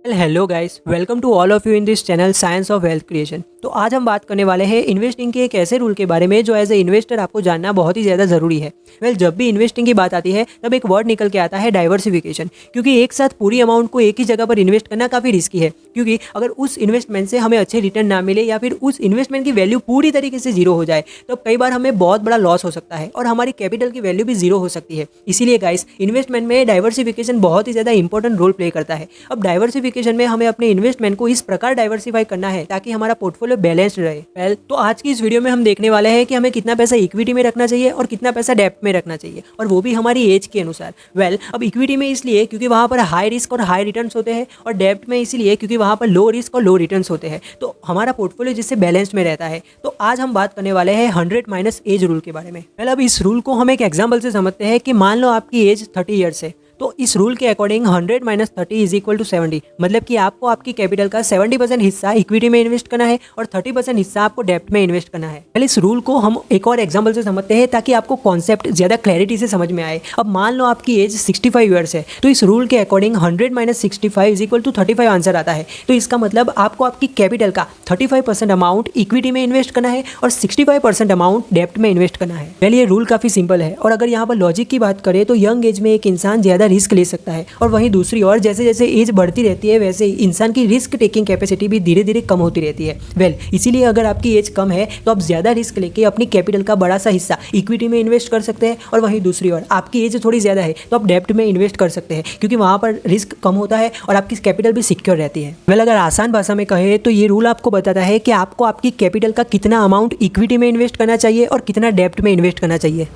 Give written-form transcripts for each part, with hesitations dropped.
Hello guys, welcome to all of you in this channel science of wealth creation. तो आज हम बात करने वाले हैं इन्वेस्टिंग के एक ऐसे रूल के बारे में जो एज ए इन्वेस्टर आपको जानना बहुत ही ज़्यादा ज़रूरी है। जब भी इन्वेस्टिंग की बात आती है तब एक वर्ड निकल के आता है डाइवर्सिफिकेशन, क्योंकि एक साथ पूरी अमाउंट को एक ही जगह पर इन्वेस्ट करना काफ़ी रिस्की है। क्योंकि अगर उस इन्वेस्टमेंट से हमें अच्छे रिटर्न ना मिले या फिर उस इन्वेस्टमेंट की वैल्यू पूरी तरीके से जीरो हो जाए तो कई बार हमें बहुत बड़ा लॉस हो सकता है और हमारी कैपिटल की वैल्यू भी जीरो हो सकती है। इसीलिए गाइस, इन्वेस्टमेंट में डाइवर्सिफिकेशन बहुत ही ज़्यादा इंपॉर्टेंट रोल प्ले करता है। अब डाइवर्सिफिकेशन में हमें अपने इन्वेस्टमेंट को इस प्रकार डाइवर्सिफाई करना है ताकि हमारा पोर्टफोलियो बैलेंस्ड रहे। तो आज की इस वीडियो में हम देखने वाले हैं कि हमें कितना पैसा इक्विटी में रखना चाहिए और कितना पैसा डेब्ट में रखना चाहिए, और वो भी हमारी एज के अनुसार। अब इक्विटी में इसलिए क्योंकि वहाँ पर हाई रिस्क और हाई रिटर्न्स होते हैं, और डेब्ट में इसलिए क्योंकि वहाँ पर लो रिस्क और लो रिटर्न्स होते हैं। तो हमारा पोर्टफोलियो जिससे बैलेंस्ड में रहता है। तो आज हम बात करने वाले हैं 100 माइनस एज रूल के बारे में। अब इस रूल को हम एक एग्जाम्पल से समझते हैं कि मान लो आपकी एज 30 ईयर्स है, तो इस रूल के according 100 minus 30 is equal to 70, मतलब कि आपको आपकी कैपिटल का 70% हिस्सा इक्विटी में इन्वेस्ट करना है और 30% हिस्सा आपको डेब्ट में इन्वेस्ट करना है। पहले इस रूल को हम एक और एग्जांपल से समझते हैं ताकि आपको कॉन्सेप्ट ज़्यादा क्लैरिटी से समझ में आए। अब मान लो आपकी एज 65 ईयर्स है, तो इस रूल के according 100 minus 65 is equal to 35 answer आता है। तो इसका मतलब आपको आपकी कैपिटल का 35% अमाउंट इक्विटी में इन्वेस्ट करना है और 65% अमाउंट डेब्ट में इन्वेस्ट करना है। पहले ये रूल काफ़ी सिंपल है, और अगर यहाँ पर लॉजिक की बात करें तो यंग एज में एक इंसान ज़्यादा रिस्क ले सकता है, और वहीं दूसरी ओर जैसे जैसे एज बढ़ती रहती है वैसे ही इंसान की रिस्क टेकिंग कैपेसिटी भी धीरे धीरे कम होती रहती है। इसीलिए अगर आपकी एज कम है तो आप ज़्यादा रिस्क लेके अपनी कैपिटल का बड़ा सा हिस्सा इक्विटी में इन्वेस्ट कर सकते हैं, और वहीं दूसरी ओर आपकी एज थोड़ी ज़्यादा है तो आप डेब्ट में इन्वेस्ट कर सकते हैं, क्योंकि वहाँ पर रिस्क कम होता है और आपकी कैपिटल भी सिक्योर रहती है। अगर आसान भाषा में कहें तो ये रूल आपको बताता है कि आपको आपकी कैपिटल का कितना अमाउंट इक्विटी में इन्वेस्ट करना चाहिए और कितना डेब्ट में इन्वेस्ट करना चाहिए।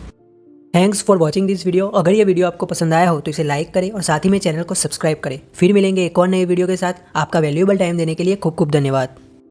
Thanks for watching this video. अगर ये वीडियो आपको पसंद आया हो तो इसे लाइक करें और साथ ही में चैनल को सब्सक्राइब करें। फिर मिलेंगे एक और नई वीडियो के साथ। आपका वैल्यूएबल टाइम देने के लिए खूब खूब धन्यवाद।